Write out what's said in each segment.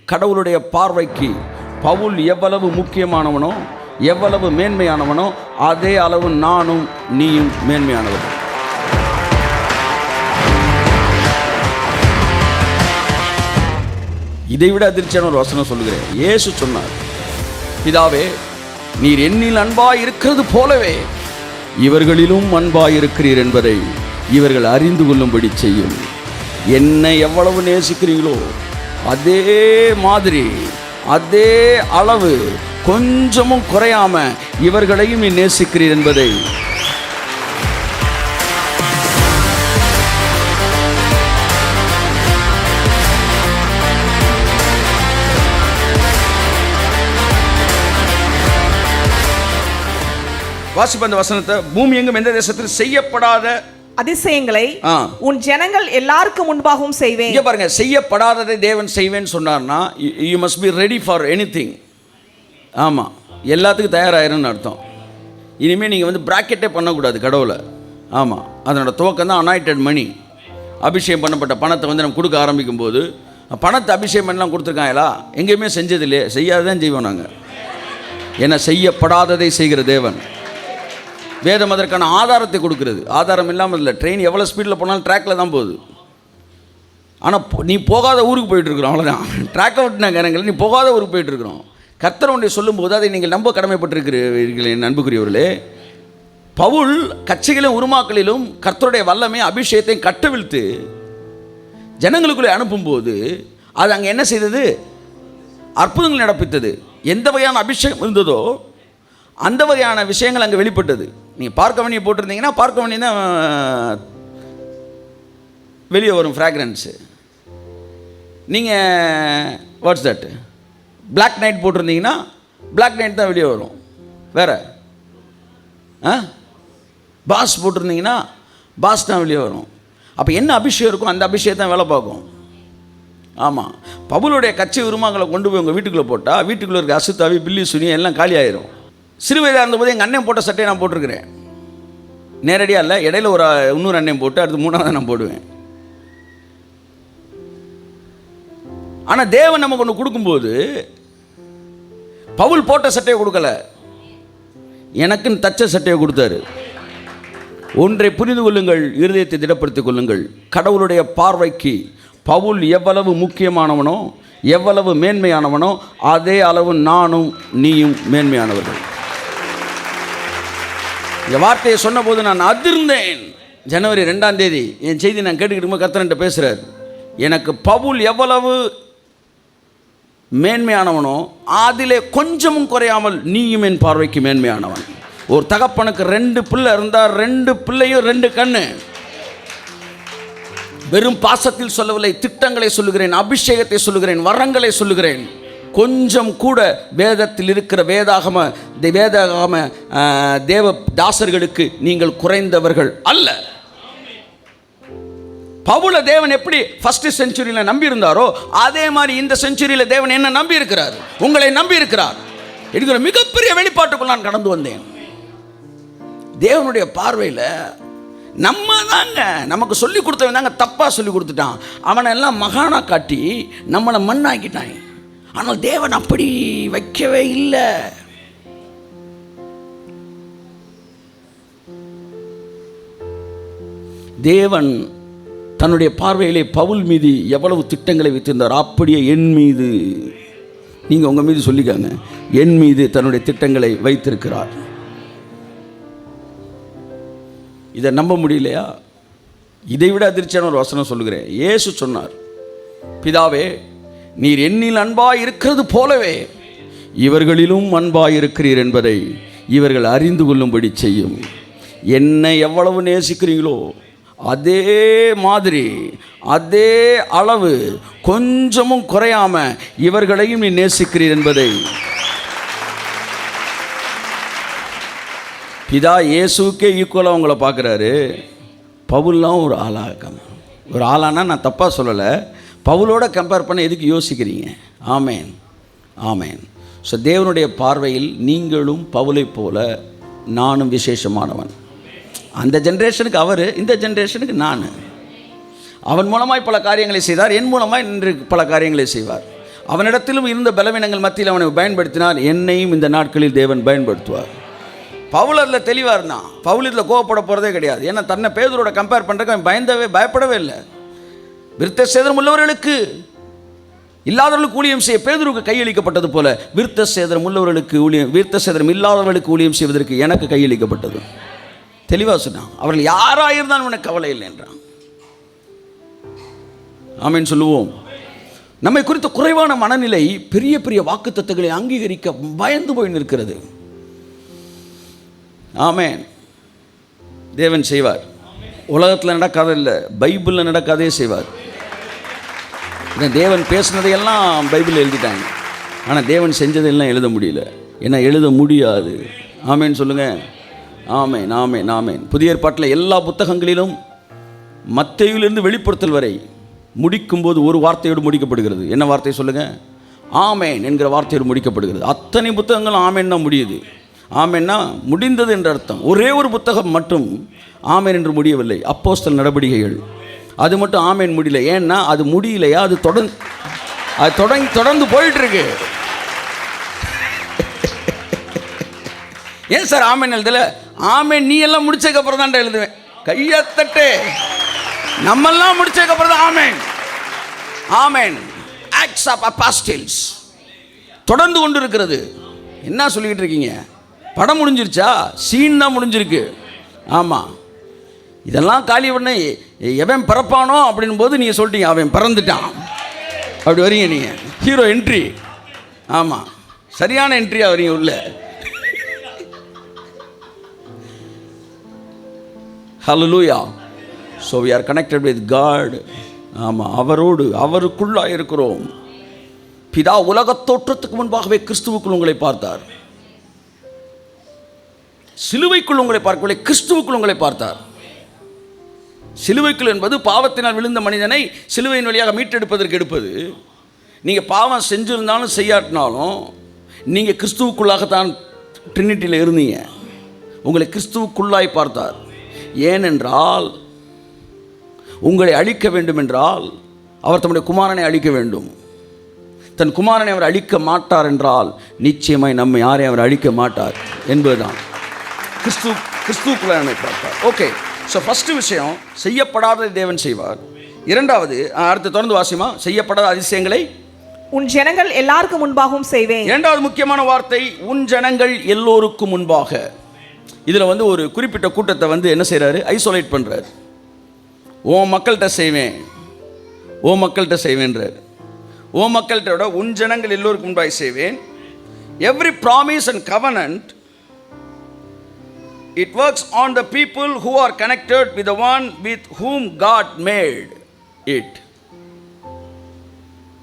கடவுளுடைய பார்வைக்கு பவுல் எவ்வளவு முக்கியமானவனோ, எவ்வளவு மேன்மையானவனோ, அதே அளவு நானும் நீயும் மேன்மையானவன். இதைவிட அதிர்ச்சியான ஒரு வசனம் சொல்லுகிறேன். இயேசு சொன்னார், பிதாவே, நீர் என்னில் அன்பாய் இருக்கிறது போலவே இவர்களிலும் அன்பாய் இருக்கிறீர் என்பதை இவர்கள் அறிந்து கொள்ளும்படி செய்யும். என்னை எவ்வளவு நேசிக்கிறீங்களோ அதே மாதிரி, அதே அளவு, கொஞ்சமும் குறையாம இவர்களையும் நீ நேசிக்கிறீர் என்பதை வாசிப்ப அந்த வசனத்தை. பூமி எங்கும் எந்த தேசத்தில் செய்யப்படாத அதிசயங்களை உன் ஜனங்கள் எல்லாருக்கும் முன்பாகவும் செய்வேன். இங்க பாருங்க, செய்யப்படாததை தேவன் செய்வேன்னு சொன்னார்னா you must be ready for anything. ஆமா, எல்லாத்துக்கும் தயாராயிருன்னு அர்த்தம். இனிமேல் நீங்கள் வந்து பிராக்கெட்டே பண்ணக்கூடாது கடவுளை. ஆமாம், அதனோட துவக்கம் தான் அனாயிட்டட் மணி. அபிஷேகம் பண்ணப்பட்ட பணத்தை வந்து நம்ம கொடுக்க ஆரம்பிக்கும் போது, பணத்தை அபிஷேகம் பண்ணலாம் கொடுத்துருக்காங்களா? எங்கேயுமே செஞ்சதில்லையே, செய்யாததான் செய்வோம் நாங்கள். ஏன்னா செய்யப்படாததை செய்கிற தேவன். வேதம் அதற்கான ஆதாரத்தை கொடுக்கிறது. ஆதாரம் இல்லாமல் இல்லை. ட்ரெயின் எவ்வளோ ஸ்பீடில் போனாலும் ட்ராக்கில் தான் போகுது. ஆனால் நீ போகாத ஊருக்கு போயிட்டுருக்குறோம், அவ்வளோதான். ட்ராக்கை விட்டுனாங்க எனக்கு, நீ போகாத ஊருக்கு போயிட்டுருக்குறோம். கர்த்தர் ஒன்றை சொல்லும்போது அதை நீங்கள் நம்ப கடமைப்பட்டிருக்கிறீர்கள். என் அன்புக்குரியவர்களே, பவுல் கட்சிகளிலும் உருமாக்களிலும் கர்த்தருடைய வல்லமை அபிஷேகத்தை கட்டவிழ்த்து ஜனங்களுக்குள்ளே அனுப்பும்போது அது அங்கே என்ன செய்தது? அற்புதங்கள் நடப்பித்தது. எந்த வகையான அபிஷேகம் இருந்ததோ அந்த வகையான விஷயங்கள் அங்கே வெளிப்பட்டது. நீங்கள் பார்க்க வேண்டிய போட்டிருந்தீங்கன்னா பார்க்க வேண்டிய தான் வெளியே வரும் ஃப்ராக்ரன்ஸு. நீங்கள் வாட்ஸ் தட் பிளாக் நைட் போட்டிருந்தீங்கன்னா பிளாக் நைட் தான் வெளியே வரும். வேறு பாஸ் போட்டிருந்தீங்கன்னா பாஸ் தான் வெளியே வரும். அப்போ என்ன அபிஷேகம் இருக்கும் அந்த அபிஷேகம் தான் வேலை பார்க்கும். ஆமாம், பவுலுடைய கட்சி உருமாங்களை கொண்டு போய் உங்கள் வீட்டுக்குள்ளே போட்டால் வீட்டுக்குள்ளே இருக்க அசுத்தாவி, பில்லி, சுனி எல்லாம் காலி ஆயிரும். சிறு வயதாக இருந்தபோது எங்கள் அண்ணன் போட்ட சட்டையை நான் போட்டிருக்கிறேன். நேரடியாக இல்லை, இடையில ஒரு இன்னொரு அண்ணன் போட்டு அடுத்து மூணாவது நான் போடுவேன். ஆனால் தேவன் நமக்கு ஒன்று கொடுக்கும்போது பவுல் போட்ட சட்டையை கொடுக்கல, எனக்குன்னு தச்ச சட்டையை கொடுத்தாரு. ஒன்றை புரிந்து கொள்ளுங்கள், இருதயத்தை திடப்படுத்திக் கொள்ளுங்கள். கடவுளுடைய பார்வைக்கு பவுல் எவ்வளவு முக்கியமானவனோ, எவ்வளவு மேன்மையானவனோ, அதே அளவு நானும் நீயும் மேன்மையானவர்கள். இந்த வார்த்தையை சொன்ன போது நான் அதிர்ந்தேன். ஜனவரி 2ஆம் தேதி என் செய்தி நான் கேட்டுக்கிட்டு கர்த்தர்கிட்ட பேசுகிறார். எனக்கு பவுல் எவ்வளவு மேன்மையானவனோ அதிலே கொஞ்சமும் குறையாமல் நீயும் என் பார்வைக்கு மேன்மையானவன். ஒரு தகப்பனுக்கு 2 பிள்ளை இருந்தால் 2 பிள்ளையும் 2 கண்ணு. வெறும் பாசத்தில் சொல்லவில்லை, திட்டங்களை சொல்லுகிறேன், அபிஷேகத்தை சொல்லுகிறேன், வரங்களை சொல்லுகிறேன். கொஞ்சம் கூட வேதத்தில் இருக்கிற வேதாகம தேவ தாசர்களுக்கு நீங்கள் குறைந்தவர்கள் அல்ல. பவுல தேவன் எப்படி ஃபர்ஸ்ட் செஞ்சுரியில் நம்பி இருந்தாரோ அதே மாதிரி இந்த செஞ்சுரியில் தேவன் என்ன நம்பி இருக்கிறார், உங்களை நம்பி இருக்கிறார் என்கிற மிகப்பெரிய வெளிப்பாட்டுக்குள் நான் கடந்து வந்தேன். தேவனுடைய பார்வையில் நம்ம தாங்க, நமக்கு சொல்லி கொடுத்தவன் தாங்க தப்பாக சொல்லி கொடுத்துட்டான். அவனை எல்லாம் மகானா காட்டி நம்மளை மண்ணாக்கிட்டான். ஆனால் தேவன் அப்படி வைக்கவே இல்லை. தேவன் தன்னுடைய பார்வையிலே பவுல் மீது எவ்வளவு திட்டங்களை வைத்திருந்தார், அப்படியே என் மீது, நீங்கள் உங்கள் மீது சொல்லிக்காங்க, என் மீது தன்னுடைய திட்டங்களை வைத்திருக்கிறார். இதை நம்ப முடியலையா? இதைவிட அதிர்ச்சியான ஒரு வசனம் சொல்லுகிறேன். இயேசு சொன்னார், பிதாவே, நீர் என்னில் அன்பாய் இருக்கிறது போலவே இவர்களிலும் அன்பாய் இருக்கிறீர் என்பதை இவர்கள் அறிந்து கொள்ளும்படி செய்யும். என்னை எவ்வளவு நேசிக்கிறீங்களோ அதே மாதிரி, அதே அளவு, கொஞ்சமும் குறையாம இவர்களையும் நீ நேசிக்கிறீர் என்பதை. பிதா இயேசுக்கே ஈக்குவலாக உங்களை பார்க்குறாரு. பவுல்லாம் ஒரு ஆளாக, ஒரு ஆளானா நான் தப்பாக சொல்லலை, பவுலோட கம்பேர் பண்ண எதுக்கு யோசிக்கிறீங்க? ஆமேன், ஆமேன். ஸோ தேவனுடைய பார்வையில் நீங்களும் பவுலை போல நானும் விசேஷமானவன். அந்த ஜென்ரேஷனுக்கு அவர், இந்த ஜென்ரேஷனுக்கு நான். அவன் மூலமாய் பல காரியங்களை செய்தார், என் மூலமாய் இன்று பல காரியங்களை செய்வார். அவனிடத்திலும் இருந்த பலவீனங்கள் மத்தியில் அவனை பயன்படுத்தினார். என்னையும் இந்த நாட்களில் தேவன் பயன்படுத்துவார். பவுல் அதில் தெளிவாக இருந்தான். பவுல் இதில் கோவப்பட போகிறதே கிடையாது. ஏன்னா தன்னை பேதுரோட கம்பேர் பண்ணுறதுக்கு அவன் பயப்படவே இல்லை. விருத்த சேதனம் உள்ளவர்களுக்கு இல்லாதவர்களுக்கு ஊழியம் செய்ய பேதுருக்கு கையளிக்கப்பட்டது போல விருத்த சேதனம் உள்ளவர்களுக்கு ஊழியம், விருத்த சேதனம் இல்லாதவர்களுக்கு ஊழியம் செய்வதற்கு எனக்கு கையளிக்கப்பட்டது. தெளிவாக சொன்னான். அவர்கள் யாராக இருந்தாலும் எனக்கு கவலை இல்லை என்றான். ஆமென் சொல்லுவோம். நம்மை குறித்த குறைவான மனநிலை பெரிய பெரிய வாக்குத்தத்தங்களை அங்கீகரிக்க பயந்து போய் நிற்கிறது. ஆமென். தேவன் செய்வார். உலகத்தில் நடக்காத இல்லை, பைபிளில் நடக்காதே செய்வார். தேவன் பேசுனதையெல்லாம் பைபிளில் எழுதிட்டாங்க. ஆனால் தேவன் செஞ்சதெல்லாம் எழுத முடியல. ஏன்னா எழுத முடியாது. ஆமேன் சொல்லுங்கள். ஆமேன் ஆமேன் ஆமேன். புதிய ஏற்பாட்டில் எல்லா புத்தகங்களிலும் மத்தேயுவிலிருந்து வெளிப்படுத்தல் வரை முடிக்கும்போது ஒரு வார்த்தையோடு முடிக்கப்படுகிறது. என்ன வார்த்தை சொல்லுங்கள்? ஆமேன் என்கிற வார்த்தையோடு முடிக்கப்படுகிறது. அத்தனை புத்தகங்களும் ஆமேன் தான் முடியுது. ஆமேன்னா முடிந்தது என்ற அர்த்தம். ஒரே ஒரு புத்தகம் மட்டும் ஆமேன் என்று முடியவில்லை, அப்போஸ்தலர் நடவடிக்கைகள். அது மட்டும் ஆமேன் முடியல. ஏன்னா அது முடியலையா, அது தொடர்ந்து போயிட்டு இருக்கு. ஏன் சார் ஆமேன் எழுதல? ஆமேன் நீ எல்லாம் முடிச்சதுக்கப்புறம் தான் எழுதுவேன். கையத்தட்டு. நம்மெல்லாம் முடிச்சதுக்கப்புறம் தான் ஆமேன். ஆமேன். ஆக்ட்ஸ் ஆஃப் அப்போஸ்டல்ஸ் தொடர்ந்து கொண்டு இருக்கிறது. என்ன சொல்லிக்கிட்டு இருக்கீங்க? படம் முடிஞ்சிருச்சா? சீன் தான் முடிஞ்சிருக்கு. ஆமாம். இதெல்லாம் காலி பண்ண எவன் பிறப்பானோ அப்படின் போது நீங்கள் சொல்லிட்டீங்க அவன் பிறந்துட்டான். அப்படி வரீங்க நீங்கள். Hero entry. ஆமாம், சரியான என்ட்ரியாக வரீங்க உள்ள. Hallelujah. So we are connected with God. ஆமாம், அவருக்குள்ளாக இருக்கிறோம். பிதா உலகத் தோற்றத்துக்கு முன்பாகவே கிறிஸ்துவுக்குள் உங்களை பார்த்தார். சிலுவைக்குள் உங்களை பார்க்கவில்லை, கிறிஸ்துவுக்குள் உங்களை பார்த்தார். சிலுவைக்குள் என்பது பாவத்தினால் விழுந்த மனிதனை சிலுவையின் வழியாக மீட்டெடுப்பதற்கு எடுப்பது. நீங்கள் பாவம் செஞ்சிருந்தாலும் செய்யாட்டினாலும் நீங்கள் கிறிஸ்துவுக்குள்ளாகத்தான் ட்ரினிட்டியில் இருந்தீங்க. உங்களை கிறிஸ்துவுக்குள்ளாய் பார்த்தார். ஏனென்றால் உங்களை அழிக்க வேண்டும் என்றால் அவர் தம்முடைய குமாரனை அழிக்க வேண்டும். தன் குமாரனை அவர் அழிக்க மாட்டார் என்றால் நிச்சயமாய் நம்மை யாரையும் அவர் அழிக்க மாட்டார் என்பதுதான். கிறிஸ்துவுக்குள்ளே நம்மை பார்த்தார். ஓகே. ஸோ ஃபஸ்ட்டு விஷயம், செய்யப்படாத தேவன் செய்வார். இரண்டாவது, அடுத்து தொடர்ந்து வாசிமா, செய்யப்படாத அதிசயங்களை உன் ஜனங்கள் எல்லாருக்கும் முன்பாகவும் செய்வேன். இரண்டாவது முக்கியமான வார்த்தை, உன் ஜனங்கள் எல்லோருக்கும் முன்பாக. இதில் ஒரு குறிப்பிட்ட கூட்டத்தை என்ன செய்கிறாரு? ஐசோலேட் பண்ணுறார். ஓ மக்கள்கிட்ட செய்வேன், ஓ மக்கள்கிட்ட செய்வேன்றார். ஓ மக்கள்கிட்ட உன் ஜனங்கள் எல்லோருக்கும் முன்பாக செய்வேன். Every promise and covenant it works on the people who are connected with the one with whom God made it.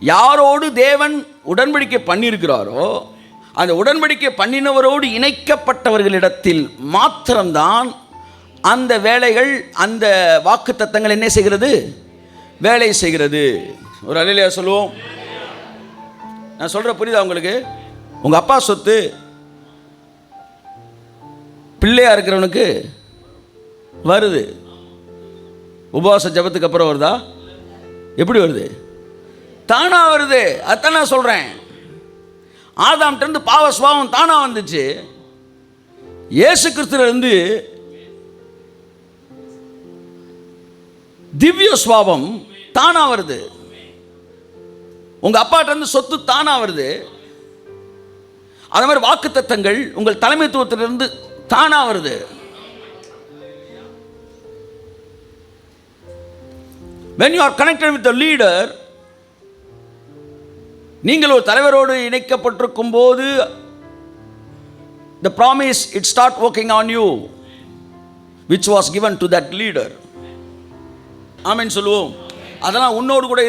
யாரோடு தேவன் உடன்படிக்கை பண்ணியிருக்கிறாரோ அந்த உடன்படிக்கை பண்ணினவரோடு இணைக்கப்பட்டவர்களிடத்தில் மாத்திரம்தான் அந்த வேலைகள், அந்த வாக்குத்தத்தங்கள் என்ன செய்கிறது? வேலை செய்கிறது. ஒரு அல்லேலூயா சொல்லுவோம். நான் சொல்கிற புரியுதா உங்களுக்கு? உங்கள் அப்பா சொத்து பிள்ளையாக இருக்கிறவனுக்கு வருது. உபவாச ஜபத்துக்கு அப்புறம் வருதா? எப்படி வருது? தானாக வருது. அதான் நான் சொல்கிறேன். ஆதாம்கிட்டருந்து பாவ சுபாவம் தானாக வந்துச்சு. இயேசு கிறிஸ்துவிலிருந்து திவ்ய சுபாவம் தானாக வருது. உங்கள் அப்பாட்டிருந்து சொத்து தானாக வருது. அது மாதிரி வாக்குத்தத்தங்கள் உங்கள் தலைமைத்துவத்திலிருந்து தானா வருது. when you are connected with the leader, நீங்கள் ஒரு தலைவரோடு இணைக்கப்பட்டிருக்கும் போது the promise it start working on you which was given to that leader. ஆமென் சொல்லுவோம். அதெல்லாம் உன்னோடு கூட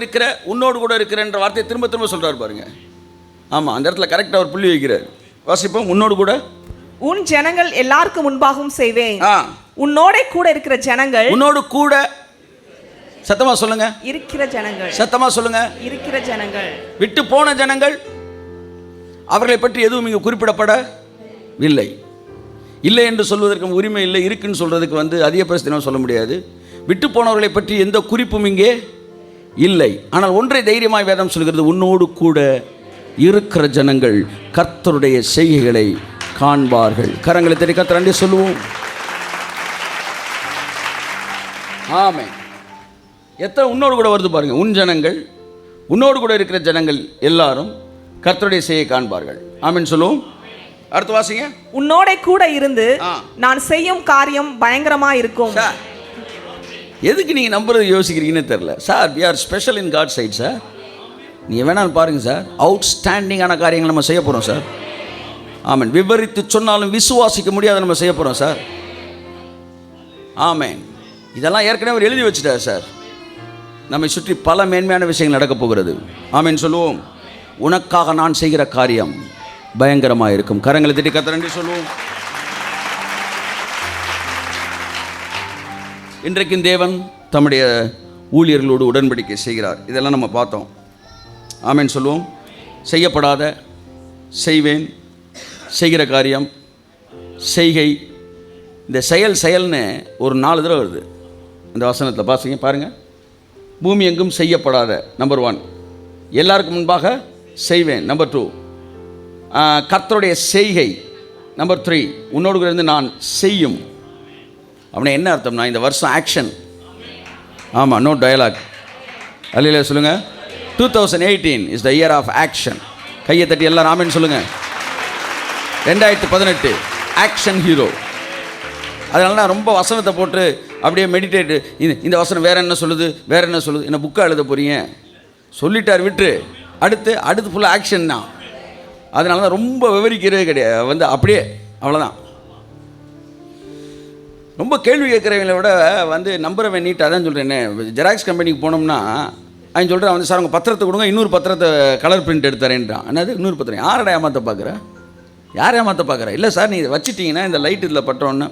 இருக்கிறன்ற வார்த்தையை திரும்ப திரும்ப சொல்றாரு பாருங்க. ஆமாம், அந்த இடத்துல கரெக்டாக ஒரு புள்ளி வைக்கிறார். வாசிப்போம். உன்னோடு கூட உன் ஜனங்கள் எல்லாருக்கும் முன்பாகவும் செய்வேன். உன்னோட கூட இருக்கிற ஜனங்கள், உன்னோடு கூட, சத்தமா சொல்லுங்க, இருக்கிற ஜனங்கள், சத்தமா சொல்லுங்க, இருக்கிற ஜனங்கள், விட்டு போன ஜனங்கள், அவர்களை பற்றி எதுவும் இங்கு குறிப்பிடப்படவில்லை. இல்லை என்று சொல்வதற்கு உரிமை இல்லை, இருக்குன்னு சொல்றதுக்கு அதிக பிரச்சனை சொல்ல முடியாது. விட்டு போனவர்களை பற்றி எந்த குறிப்பும் இங்கே இல்லை. ஆனால் ஒன்றை தைரியமாய் வேதம் சொல்கிறது, உன்னோடு கூட இருக்கிற ஜனங்கள் கர்த்தருடைய செய்கைகளை காண்பார்கள். கரங்களை தட்டி கர்த்தரை சொல்லுவோம். ஆமென். எத்தனை உன்னோடு கூட வருது பாருங்க. உன் ஜனங்கள், உன்னோடு கூட இருக்கிற ஜனங்கள் எல்லாரும் கர்த்தருடைய செய்கை காண்பார்கள். ஆமென் சொல்லுவோம். அடுத்து வாசிங்க. உன்னோட கூட இருந்து நான் செய்யும் காரியம் பயங்கரமா இருக்கும். எதுக்கு நீங்க நம்புறது யோசிக்கிறீங்கன்னு தெரியல sir. we are special in God's side sir. நீங்க வேணாலும் பாருங்க சார், அவுட்ஸ்டாண்டிங்கான காரியங்கள் நம்ம செய்ய போறோம் சார். ஆமென். விவரித்து சொன்னாலும் விசுவாசிக்க முடியாத நம்ம செய்ய போறோம் சார். ஆமென். இதெல்லாம் ஏற்கனவே எழுதி வச்சுட்டார் சார். நம்மை சுற்றி பல மேன்மையான விஷயங்கள் நடக்க போகிறது. ஆமென் சொல்லுவோம். உனக்காக நான் செய்கிற காரியம் பயங்கரமாக இருக்கும். கரங்களை தட்டி கர்த்தரை சொல்லுவோம். இன்றைக்கும் தேவன் தம்முடைய ஊழியர்களோடு உடன்படிக்கை செய்கிறார். இதெல்லாம் நம்ம பார்த்தோம். ஆமென் சொல்லுவோம். செய்யப்படாத, செய்வேன், செய்கிற காரியம், செய்கை. இந்த செயல்னு ஒரு 4 தடவை வருது இந்த வசனத்தில். பாசிங்க பாருங்கள். பூமி எங்கும் செய்யப்படாத, நம்பர் 1. எல்லாருக்கும் முன்பாக செய்வேன், நம்பர் 2. கர்த்தருடைய செய்கை, நம்பர் 3. உன்னோடு கூட இருந்து நான் செய்யும். அப்படின்னா என்ன அர்த்தம்னா, இந்த வருஷம் ஆக்ஷன். ஆமாம், நோ டயலாக். அல்லையா சொல்லுங்கள். 2018 is the year of action. கையை தட்டி எல்லாரும் ஆமென் சொல்லுங்கள். 2018 ஆக்ஷன் ஹீரோ. அதனால நான் ரொம்ப வசனத்தை போட்டு அப்படியே மெடிடேட். இந்த வசனம் வேறு என்ன சொல்லுது, வேறு என்ன சொல்லுது, என்ன புக்காக எழுத போகிறீங்க சொல்லிட்டார் விட்டு அடுத்து ஃபுல்லாக ஆக்ஷன் தான். அதனால தான் ரொம்ப விவரிக்கிறதே கிடையாது. அப்படியே அவ்வளோதான். ரொம்ப கேள்வி கேட்குறவங்களை விட நம்புறவன் நீட்டாக தான் சொல்கிறேன்னே. ஜெராக்ஸ் கம்பெனிக்கு போனோம்னா அவன் சொல்கிறேன், சார் உங்கள் பத்திரத்தை கொடுங்க, இன்னொரு பத்திரத்தை கலர் பிரிண்ட் எடுத்துறேன்றான். என்னது இன்னொரு பத்திரம்? யாரடா ஏமாற்ற பார்க்குற? யார் ஏமாற்ற பார்க்குற? இல்லை சார், நீ வச்சிட்டிங்கன்னா இந்த லைட் இதில் பட்டோன்னு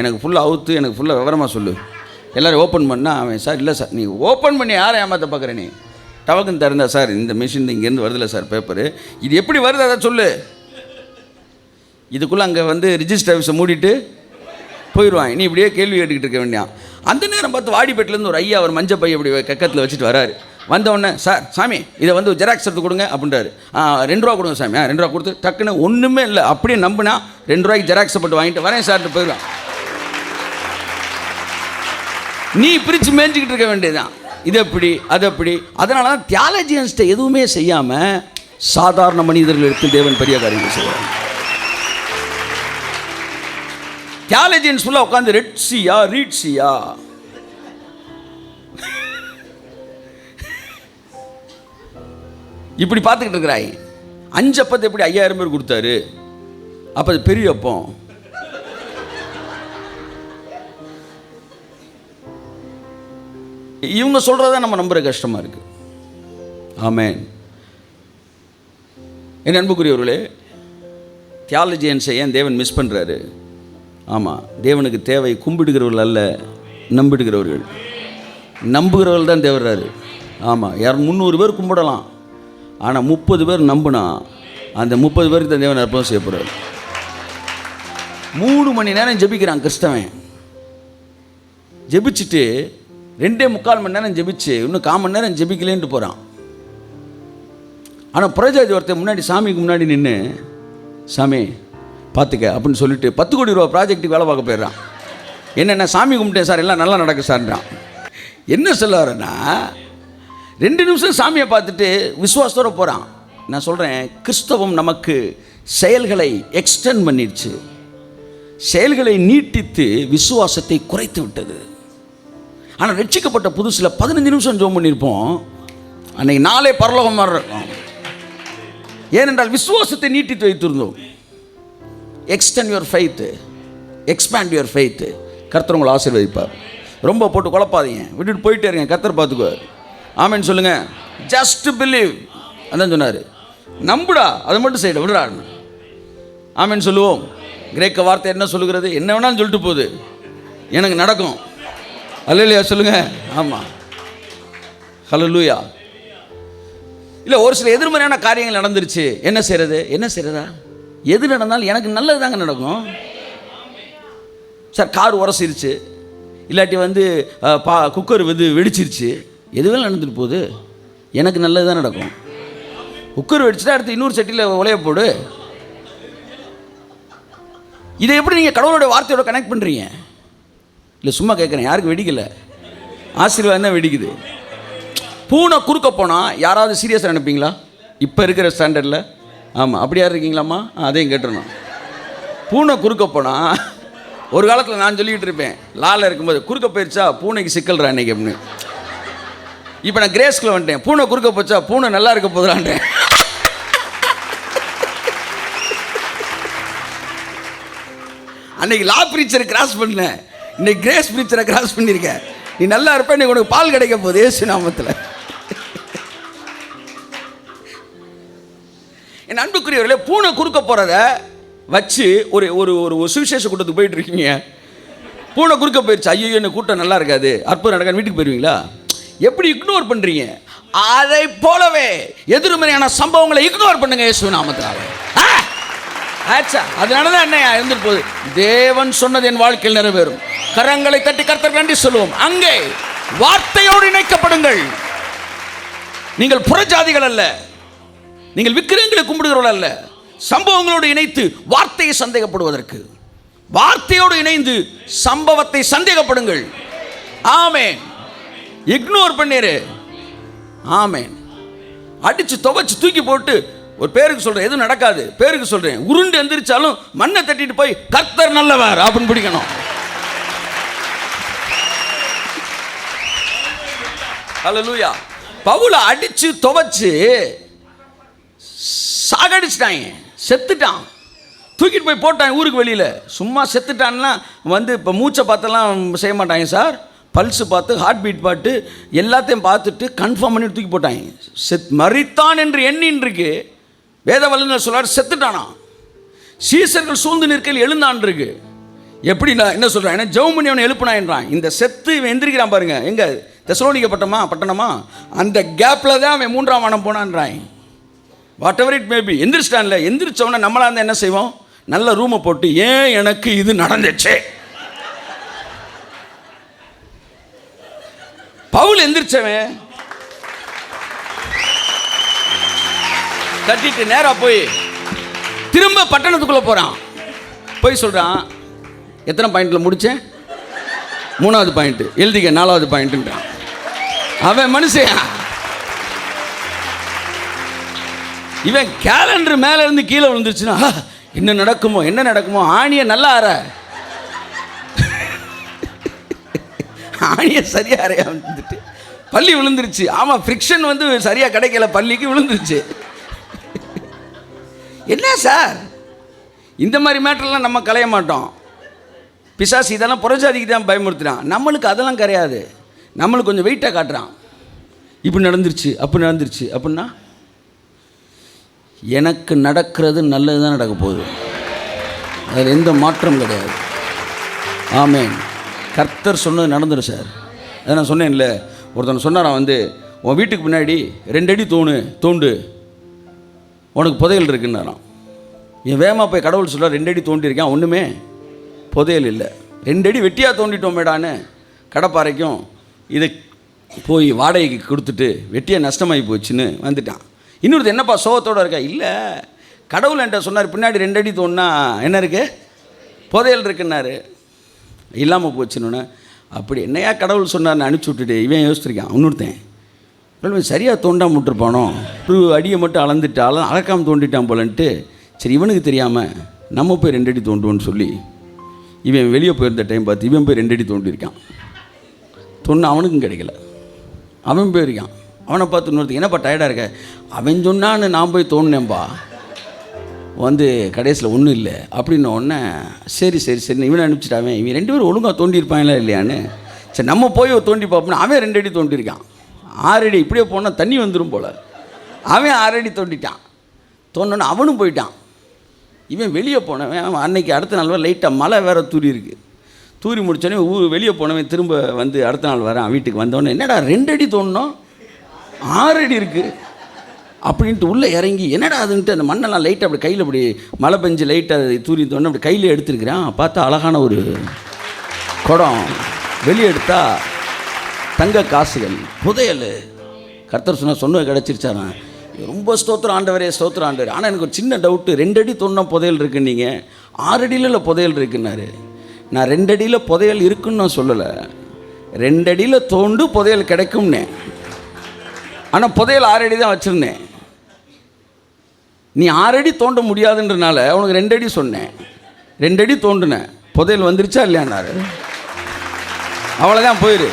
எனக்கு ஃபுல்லாக அவுத்து, எனக்கு ஃபுல்லாக விவரமாக சொல்லு, எல்லோரும் ஓப்பன் பண்ணால் அவன் சார் இல்லை சார் நீ ஓப்பன் பண்ணி யாரை ஏமாற்ற பார்க்குற? நீ டவக்குன்னு திறந்தா சார் இந்த மிஷின் இங்கேருந்து வருதில்ல சார் பேப்பரு, இது எப்படி வருது அதை சொல்லு. இதுக்குள்ளே அங்கே ரிஜிஸ்டர் ஆஃபீஸை மூடிட்டு போயிடுவாங்க. நீ இப்படியே கேள்வி கேட்டுக்கிட்டு இருக்க வேண்டியா. அந்த நேரம் பார்த்து வாடிப்பேட்டிலேருந்து ஒரு ஐயா ஒரு மஞ்சள் பை அப்படி கக்கத்தில் வச்சுட்டு வராரு. வந்தவுடனே சார் சாமி இதை ஜெராக்ஸ் எடுத்து கொடுங்க அப்படின்றாரு. 2 ரூபா கொடுங்க சாமி. 2 ரூபா கொடுத்து டக்குன்னு ஒன்றுமே இல்லை அப்படியே நம்பினா 2 ரூபாய்க்கு ஜெராக்ஸை போட்டு வாங்கிட்டு வரேன் சார்ட்டு போயிடுவான். நீ பிரித்து மேய்ஞ்சிக்கிட்டு இருக்க வேண்டியதுதான். இது எப்படி அது எப்படி. அதனால தான் தியாலஜியன்ஸ்ட்டை எதுவுமே செய்யாமல் சாதாரண மனிதர்கள் எடுத்து தேவன் பெரிய காரியங்கள் செய்வார். தியாலஜியன்ஸ் ஃபுல்லாக உட்காந்து ரெட்சியா ரீட்சியா இப்படி பார்த்துக்கிட்டு இருக்கிறாய். 5 அப்பத்தை எப்படி 5000 பேர் கொடுத்தாரு? அப்போ அது பெரிய அப்பம். இவங்க சொல்கிறத நம்ம நம்புற கஷ்டமாக இருக்குது. ஆமென். என் அன்புக்குரியவர்களே, தியாலஜியன்ஸை ஏன் தேவன் மிஸ் பண்ணுறாரு? ஆமாம், தேவனுக்கு தேவை கும்பிடுகிறவர்கள் அல்ல, நம்பிடுகிறவர்கள். நம்புகிறவர்கள் தான் தேவர்றாரு. ஆமாம், 300 பேர் கும்பிடலாம், ஆனால் 30 பேர் நம்பினா அந்த 30 பேருக்கு தான் தேவன் அற்புதம் செய்யப்படுறார். 3 மணி நேரம் ஜெபிக்கிறான் கிறிஸ்தவன். ஜெபிச்சுட்டு 2.25 மணி நேரம் ஜெபிச்சு இன்னும் 1/4 மணி நேரம் ஜெபிக்கலேன்ட்டு போகிறான். ஆனால் புரஜாதி ஒருத்தர் முன்னாடி சாமிக்கு முன்னாடி நின்று சாமி பார்த்துக்க அப்படின்னு சொல்லிட்டு 10 கோடி ரூபா ப்ராஜெக்ட்டுக்கு வேலை பார்க்க போயிடுறான். என்னென்ன சாமி கும்பிட்டேன் சார், எல்லாம் நல்லா நடக்கு சார்ன்றான். என்ன சொல்ல வரேன்னா, 2 நிமிஷம் சாமியை பார்த்துட்டு விசுவாசத்தோடு போகிறான். நான் சொல்கிறேன், கிறிஸ்தவம் நமக்கு செயல்களை எக்ஸ்டெண்ட் பண்ணிடுச்சு. செயல்களை நீட்டித்து விசுவாசத்தை குறைத்து விட்டது. ஆனால் ரட்சிக்கப்பட்ட புதுசில் 15 நிமிஷம் ஜெபம் பண்ணியிருப்போம், அன்றைக்கி நாளே பரலோகம் மாதிரி இருக்கும். ஏனென்றால் விசுவாசத்தை நீட்டித்து வைத்திருந்தோம். Extend your faith, expand your faith. கர்த்தர் உங்களை ஆசீர்வதிப்பார். ரொம்ப போட்டு குழப்பாதீங்க, விட்டுட்டு போயிட்டே இருங்க, கர்த்தர் பார்த்துக்குவார். ஆமென் சொல்லுங்கள். ஜஸ்ட் பிலீவ், அதான் சொன்னார். நம்புடா, அதை மட்டும் செய்ய விடுறா. ஆமென் சொல்லுவோம். கிரேக்க வார்த்தை என்ன சொல்லுகிறது? என்ன வேணாலும் சொல்லிட்டு போகுது, எனக்கு நடக்கும். அல்லேலூயா சொல்லுங்கள். ஆமாம், ஹல்லேலூயா. இல்லை, ஒரு சில எதிர்மறையான காரியங்கள் நடந்துருச்சு, என்ன செய்கிறது? என்ன செய்கிறதா? எது நடந்தாலும் எனக்கு நல்லது தாங்க நடக்கும். சார் கார் உரசிருச்சு, இல்லாட்டி குக்கர் வெடிச்சிருச்சு, எதுவும் நடந்துட்டு போகுது, எனக்கு நல்லது தான் நடக்கும். குக்கர் வெடிச்சுட்டா அடுத்து இன்னொரு சட்டியில் உலைய போடு. இதை எப்படி நீங்கள் கடவுளோட வார்த்தையோட கனெக்ட் பண்ணுறீங்க? இல்லை சும்மா கேட்குறேன், யாருக்கு வெடிக்கலை, ஆசீர்வாதம் தான் வெடிக்குது. பூனை குறுக்க போனால் யாராவது சீரியஸாக நினைப்பீங்களா இப்போ இருக்கிற ஸ்டாண்டர்டில்? ஆமாம், அப்படியா இருக்கீங்களாம்மா? அதையும் கேட்டுருணும். பூனை குறுக்க போனால் ஒரு காலத்தில் நான் சொல்லிக்கிட்டு இருப்பேன், லாவில் இருக்கும்போது, குறுக்க போயிடுச்சா பூனைக்கு சிக்கல்றா அன்னைக்கு அப்படின்னு. இப்போ நான் கிரேஸ்கில் வந்துட்டேன், பூனை குறுக்க போச்சா பூனை நல்லா இருக்க போதுறான்றேன். அன்னைக்கு லா பிரீச்சரை கிராஸ் பண்ணேன், இன்னைக்கு கிரேஸ் பிரீச்சரை கிராஸ் பண்ணியிருக்கேன். நீ நல்லா இருப்ப, இன்னைக்கு உனக்கு பால் கிடைக்க போகுது இயேசு நாமத்தில். என் அன்புக்குரியவர்களே, பூனை குறுக்க போகிறத வச்சு ஒரு ஒரு ஒரு சுவிசேஷ கூட்டத்துக்கு போயிட்டு இருக்கீங்க, பூனை குறுக்க போயிடுச்சு, ஐயோ என்ன கூட்டம் நல்லா இருக்காது, அற்புதம் நடக்காது, வீட்டுக்கு போயிடுவீங்களா? எப்படி இக்னோர் பண்ணுறீங்க? அதை போலவே எதிர்மறையான சம்பவங்களை இக்னோர் பண்ணுங்க இயேசு நாமத்தினால. அதனால தான் என்ன இருந்துட்டு போகுது. தேவன் சொன்னது என் வாழ்க்கையில் நிறைவேறும். கரங்களை தட்டி கர்த்தருக்கு நன்றி சொல்லுவோம். அங்கே வார்த்தையோடு இணைக்கப்படுங்கள். நீங்கள் புறஜாதிகள் அல்ல, நீங்கள் விக்கிரகங்களை கும்பிடுகிறவர்கள் அல்ல. சம்பவங்களோடு இணைத்து வார்த்தையை சந்தேகப்படுவதற்கு, வார்த்தையோடு இணைந்து சம்பவத்தை சந்தேகப்படுங்கள். ஆமென். இக்னோர் பண்ணிரு. ஆமென். அடிச்சு துவைச்சு தூக்கி போட்டு ஒரு பேருக்கு சொல்றேன், எதுவும் நடக்காது, பேருக்கு சொல்றேன், உருண்டு எந்திரிச்சாலும் மண்ணை தட்டிட்டு போய் கர்த்தர் நல்லவர் அப்படின்னு பிடிக்கணும். ஹல்லேலூயா. பவுல அடிச்சு துவைச்சு சாகடிச்சிட்டாங்க, செத்துட்டான், தூக்கிட்டு போய் போட்டாங்க ஊருக்கு வெளியில். சும்மா செத்துட்டான்னா இப்போ மூச்சை பார்த்தெல்லாம் செய்ய மாட்டாங்க சார், பல்ஸு பார்த்து ஹார்ட் பீட் பார்த்து எல்லாத்தையும் பார்த்துட்டு கன்ஃபார்ம் பண்ணி தூக்கி போட்டாங்க. மரித்தான் என்று எண்ணின்னு இருக்கு. வேத வல்லுநர் சொல்றார், செத்துட்டானா. சீசர்கள் சூழ்ந்து நிற்கையில் எழுந்தான் இருக்கு. எப்படி நான் என்ன சொல்கிறேன், ஏன்னா ஜெபம் பண்ணி அவனை எழுப்பினா என்றான். இந்த செத்து இவன் எந்திரிக்கிறான் பாருங்க, எங்கே தெசலோனிக்க பட்டணமா அந்த கேப்பில் தான் அவன் 3ஆம் வானம் போனான்றான். வாட் எவர் இட் மேபி, எந்திரிச்சிட்டான்ல. எந்திரிச்சவனை நம்மளா இருந்தால் என்ன செய்வோம்? நல்ல ரூமை போட்டு, ஏன் எனக்கு இது நடந்துச்சு. பவுல் எந்திரிச்சவன் தட்டிட்டு நேராக போய் திரும்ப பட்டணத்துக்குள்ளே போகிறான். போய் சொல்கிறான், எத்தனை பாயிண்டில் முடித்தேன்? 3வது பாயிண்ட் எழுதிக்க, 4வது பாயிண்ட்டுன்றான். அவன் மனுஷன். இவன் கேலண்டர் மேலே இருந்து கீழே விழுந்துருச்சுன்னா என்ன நடக்குமோ ஆணியை நல்லா அற, ஆணியை சரியாக அறையா வந்துட்டு பள்ளி விழுந்துருச்சு. ஆமாம், ஃப்ரிக்ஷன் சரியாக கிடைக்கல, பள்ளிக்கு விழுந்துருச்சு. என்ன சார், இந்த மாதிரி மேட்டர்லாம் நம்ம கலைய மாட்டோம். பிசாசு இதெல்லாம் புறஜாதிக்கு தான் பயமுறுத்துறான். நம்மளுக்கு அதெல்லாம் கிடையாது. நம்மளுக்கு கொஞ்சம் வெயிட்டாக காட்டுறான். இப்படி நடந்துருச்சு, அப்படி நடந்துருச்சு அப்படின்னா எனக்கு நடக்கிறது நல்லது தான் நடக்க போகுது, அதில் எந்த மாற்றம் கிடையாது. ஆமென். கர்த்தர் சொன்னது நடந்துடும் சார். அதை நான் சொன்னேன்ல, ஒருத்தன் சொன்னாரான், உன் வீட்டுக்கு பின்னாடி 2 அடி தோண்டு உனக்கு புதையல் இருக்குன்னாரான். என் வேகமாக போய் கடவுள் சொல்ல 2 அடி தோண்டியிருக்கேன், ஒன்றுமே புதையல் இல்லை. 2 அடி வெட்டியாக தோண்டிட்டோம் மேடான்னு கடப்பாறைக்கும் இதை போய் வாடகைக்கு கொடுத்துட்டு வெட்டியாக நஷ்டமாகி போச்சுன்னு வந்துட்டான். இன்னொருத்தர் என்னப்பா சோகத்தோடு இருக்கா? இல்லை, கடவுள் என்கிட்ட சொன்னார், பின்னாடி 2 அடி தோணுனா என்ன இருக்குது, புதையல் இருக்குன்னாரு. இல்லாமல் போச்சுன்னு. அப்படி என்னையா கடவுள் சொன்னார்னு அனுப்பிச்சி விட்டுட்டு இவன் யோசிச்சிருக்கான். இன்னொருத்தன் சரியாக தோண்டாமல் விட்டுருப்பானோ, 2 அடியை மட்டும் அளக்காமல் தோண்டிட்டான் போலன்ட்டு, சரி இவனுக்கு தெரியாமல் நம்ம போய் 2 அடி தோண்டுவோன்னு சொல்லி இவன் வெளியே போயிருந்த டைம் பார்த்து இவன் போய் 2 அடி தோண்டியிருக்கான். அவனுக்கும் கிடைக்கல. அவன் போயிருக்கான். அவனை பார்த்து இன்னொருத்தர், என்னப்பா டயர்டாக இருக்க? அவன் சொன்னான்னு நான் போய் தோண்டினேன்பா, கடைசியில் ஒன்றும் இல்லை அப்படின்ன உடனே சரி இவனை அனுப்பிச்சிட்டாவன். இவன் 2 பேரும் ஒழுங்காக தோண்டியிருப்பாங்களா இல்லையான்னு, சரி நம்ம போய் தோண்டி பார்ப்போம்னா அவன் 2 அடி தோண்டியிருக்கான். 6 அடி இப்படியே போனால் தண்ணி வந்துடும் போல். அவன் 6 அடி தோண்டிட்டான். தோணுன்னு அவனும் போயிட்டான். இவன் வெளியே போனவன் அன்னைக்கு அடுத்த நாள் லைட்டாக மழை வேறு தூரி இருக்குது. தூரி முடித்தோடனே வெளியே போனவன் திரும்ப அடுத்த நாள் வரான். வீட்டுக்கு வந்தோடனே, என்னடா 2 அடி தோண்டினோம் 6 அடி இருக்குது அப்படின்ட்டு உள்ளே இறங்கி, என்னடா அதுன்ட்டு அந்த மண்ணெல்லாம் லைட்டாக அப்படி கையில் அப்படி மழை பெஞ்சு லைட்டாக தூரி தோணும் அப்படி கையில் எடுத்துருக்கிறான். பார்த்தா அழகான ஒரு குடம். வெளியே எடுத்தா தங்க காசுகள், புதையல். கர்த்தர் சொன்னது கிடச்சிருச்சாரா? ரொம்ப ஸ்தோத்திரம் ஆண்டவரே, ஸ்தோத்திரம் ஆண்டவர். ஆனால் எனக்கு ஒரு சின்ன டவுட்டு, 2 அடி தோண்டினா புதையல் இருக்குன்னு, நீங்கள் 6 அடியில் புதையல் இருக்குன்னாரு. நான் 2 அடியில் புதையல் இருக்குன்னு நான் சொல்லலை, 2 அடியில் தோண்டு புதையல் கிடைக்கும்னே. ஆனால் புதையல் 6 அடி தான் வச்சுருந்தேன். நீ 6 அடி தோண்ட முடியாதுன்றனால உனக்கு 2 அடி சொன்னேன். 2 அடி தோண்டுனேன், புதையல் வந்துருச்சா இல்லையான்னாரு. அவ்வளோதான், போயிரு.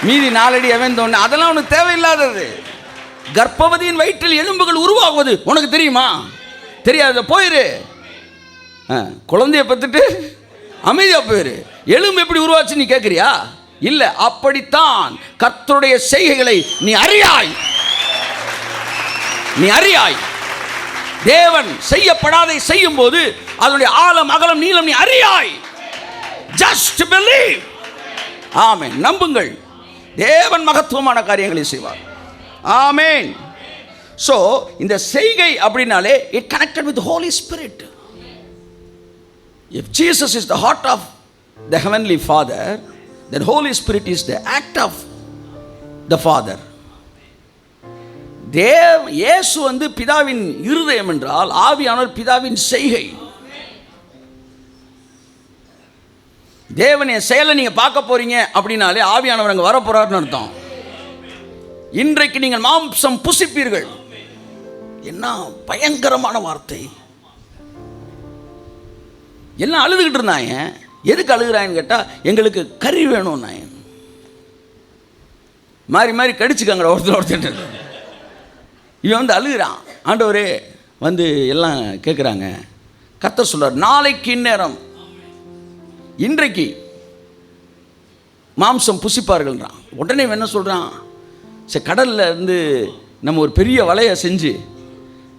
மீதி 4 அடி அவன் தோணு, அதெல்லாம் உனக்கு தேவையில்லாதது. கர்ப்பவதியின் வயிற்றில் எலும்புகள் உருவாகுவது உனக்கு தெரியுமா? தெரியாது, போயிரு. குழந்தைய பத்துட்டு அமைதியா போயிரு. எலும்பு எப்படி உருவாச்சு நீ கேட்குறியா? இல்லை, அப்படித்தான் கர்த்தருடைய செய்கைகளை நீ அறியாய். நீ அறியாய். தேவன் செய்யப்படாதை செய்யும் போது அதனுடைய ஆழம், அகலம், நீளம் நீ அறியாய். Just believe. ஆமென். நம்புங்கள், தேவன் மகத்துவமான காரியங்களை செய்வார். ஆமென். ஸோ இந்த செய்கை அப்படின்னாலே it connected with Holy Spirit. If Jesus is the heart of the heavenly father, then Holy Spirit is the act of the father. இயேசு வந்து பிதாவின் இருதயம் என்றால், ஆவியானவர் பிதாவின் செய்கை. தேவனுடைய செயலை நீங்கள் பார்க்க போறீங்க அப்படின்னாலே ஆவியானவர் அங்கே வர போறாருன்னு அர்த்தம். இன்றைக்கு நீங்கள் மாம்சம் புசிப்பீர்கள். என்ன பயங்கரமான வார்த்தை! எல்லாம் அழுதுகிட்டு இருந்தாங்க. எதுக்கு அழுகிறான்னு கேட்டால், எங்களுக்கு கறி வேணும். நான் மாறி மாறி கடிச்சுக்காங்க ஒருத்தர். இவன் வந்து அழுகிறான். ஆண்டவரே வந்து எல்லாம் கேட்குறாங்க. கர்த்தர் சொல்றார், நாளைக்கு இந்நேரம், இன்றைக்கு மாம்சம் புசிப்பார்கள்ன்றான். உடனே என்ன சொல்கிறான்? சரி, கடலில் இருந்து நம்ம ஒரு பெரிய வலையை செஞ்சு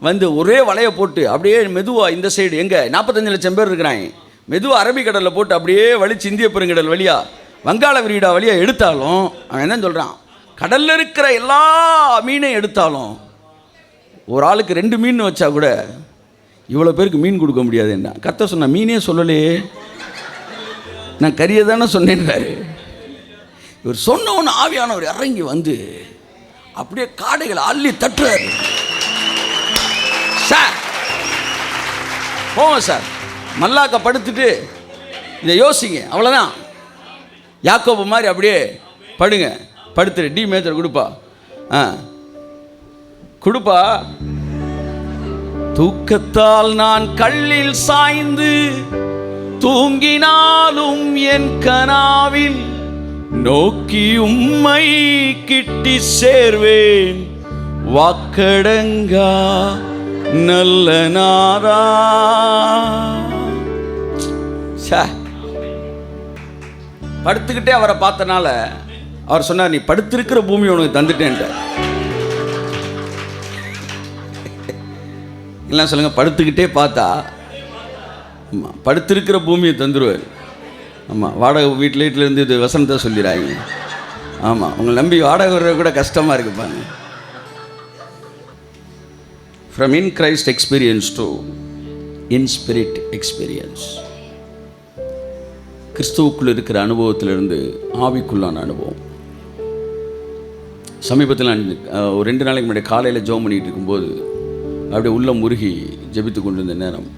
வந்து ஒரே வலையை போட்டு அப்படியே மெதுவாக இந்த சைடு, எங்கே 45 லட்சம் பேர் இருக்கிறாங்க, மெதுவாக அரபிக்கடலில் போட்டு அப்படியே வலிச்சு இந்திய பெருங்கடல் வழியாக, வங்காள விரிகுடா வழியாக எடுத்தாலும், அவன் என்ன சொல்கிறான்? கடலில் இருக்கிற எல்லா மீனையும் எடுத்தாலும் ஒரு ஆளுக்கு 2 மீன் வச்சா கூட இவ்வளோ பேருக்கு மீன் கொடுக்க முடியாது. என்ன கர்த்தர் சொன்ன? மீனே சொல்லலையே, நான் கறியை தானே சொன்னேன்றாரு. இவர் சொன்னவொன்னு ஆவியானவர் இறங்கி வந்து அப்படியே காடைகளை அள்ளி தட்டுறாரு. சார் போங்க சார், மல்லாக்க படுத்துட்டு இதை யோசிங்க, அவ்வளோதான். யாக்கோபு மாதிரி அப்படியே படுங்க, படுத்துரு. டி மேஜர் கொடுப்பா, கொடுப்பா. தூக்கத்தால் நான் கல்லில் சாய்ந்து தூங்கினாலும் என் கனாவில் நோக்கி உம்மை கிட்டி சேர்வேன், வாக்கடங்கா நல்ல நாரா. படுத்துக்கிட்டே அவரை பார்த்தனால அவர் சொன்னார், நீ படுத்திருக்கிற பூமி உனக்கு தந்துட்டேன்ட்ட. எல்லாம் சொல்லுங்க, படுத்துக்கிட்டே பார்த்தா ஆமாம் படுத்திருக்கிற பூமியை தந்துடுவார். ஆமாம், வாடகை வீட்டிலேருந்து இது வசனத்தை சொல்லிடுறாங்க. ஆமாம், உங்களை நம்பி வாடகை வர்றது கூட கஷ்டமாக இருக்குப்பாங்க. From in Christ experience to in spirit experience. கிறிஸ்துவுக்குள் இருக்கிற அனுபவத்திலிருந்து ஆவிக்குள்ளான அனுபவம். சமீபத்தில் நான் ஒரு 2 நாளைக்கு முன்னாடி காலையில் ஜெபம் பண்ணிகிட்டு இருக்கும்போது அப்படியே உள்ள முருகி ஜெபித்து கொண்டு இருந்த நேரம்,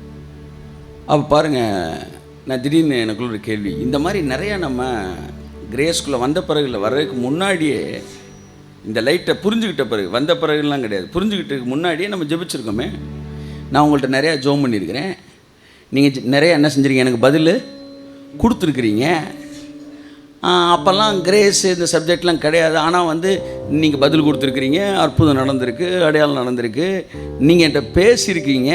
அப்போ பாருங்கள், நான் திடீர்னு எனக்குள்ள ஒரு கேள்வி. இந்த மாதிரி நிறையா நம்ம கிரேஸ்குள்ளே வந்த பிறகு வர்றதுக்கு முன்னாடியே, இந்த லைட்டை புரிஞ்சுக்கிட்ட பிறகு, வந்த பிறகுலாம் கிடையாது, புரிஞ்சுக்கிட்டதுக்கு முன்னாடியே நம்ம ஜெபிச்சிருக்கோமே. நான் உங்கள்கிட்ட நிறையா ஜெபம் பண்ணியிருக்கிறேன், நீங்கள் நிறையா என்ன செஞ்சுருக்கீங்க, எனக்கு பதில் கொடுத்துருக்குறீங்க. அப்போல்லாம் கிரேஸ் இந்த சப்ஜெக்ட்லாம் கிடையாது. ஆனால் வந்து நீங்கள் பதில் கொடுத்துருக்குறீங்க, அற்புதம் நடந்திருக்கு, அடையாளம் நடந்திருக்கு, நீங்கள் என்கிட்ட பேசியிருக்கீங்க,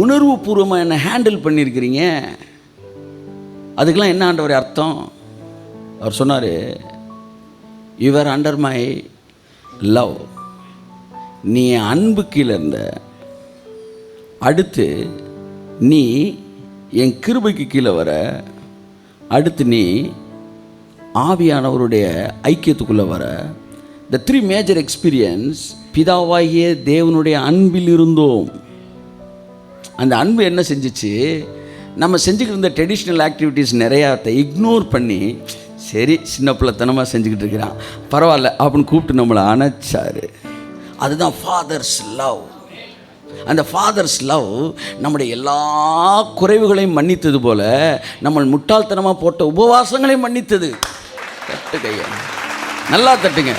உணர்வு பூர்வமாக என்னை ஹேண்டில் பண்ணியிருக்கிறீங்க. அதுக்கெல்லாம் என்ன ஆண்டவர் அர்த்தம்? அவர் சொன்னார், யுவர் அண்டர் மை லவ். நீ அன்பு கீழே இருந்த, அடுத்து நீ என் கிருபைக்கு கீழே வர, அடுத்து நீ ஆவியானவருடைய ஐக்கியத்துக்குள்ளே வர. த 3 மேஜர் எக்ஸ்பீரியன்ஸ். பிதாவாகிய தேவனுடைய அன்பில் இருந்தோம். அந்த அன்பு என்ன செஞ்சிச்சு? நம்ம செஞ்சுக்கிட்டு இருந்த ட்ரெடிஷ்னல் ஆக்டிவிட்டீஸ் நிறையாத்தை இக்னோர் பண்ணி, சரி சின்ன பிள்ளைத்தனமாக செஞ்சுக்கிட்டு இருக்கிறான், பரவாயில்ல அப்படின்னு கூப்பிட்டு நம்மளை அணைச்சார். அதுதான் ஃபாதர்ஸ் லவ். அந்த ஃபாதர்ஸ் லவ் நம்முடைய எல்லா குறைவுகளையும் மன்னித்தது போல நம்ம முட்டாள்தனமாக போட்ட உபவாசங்களையும் மன்னித்தது. தட்டு கையை நல்லா தட்டுங்க.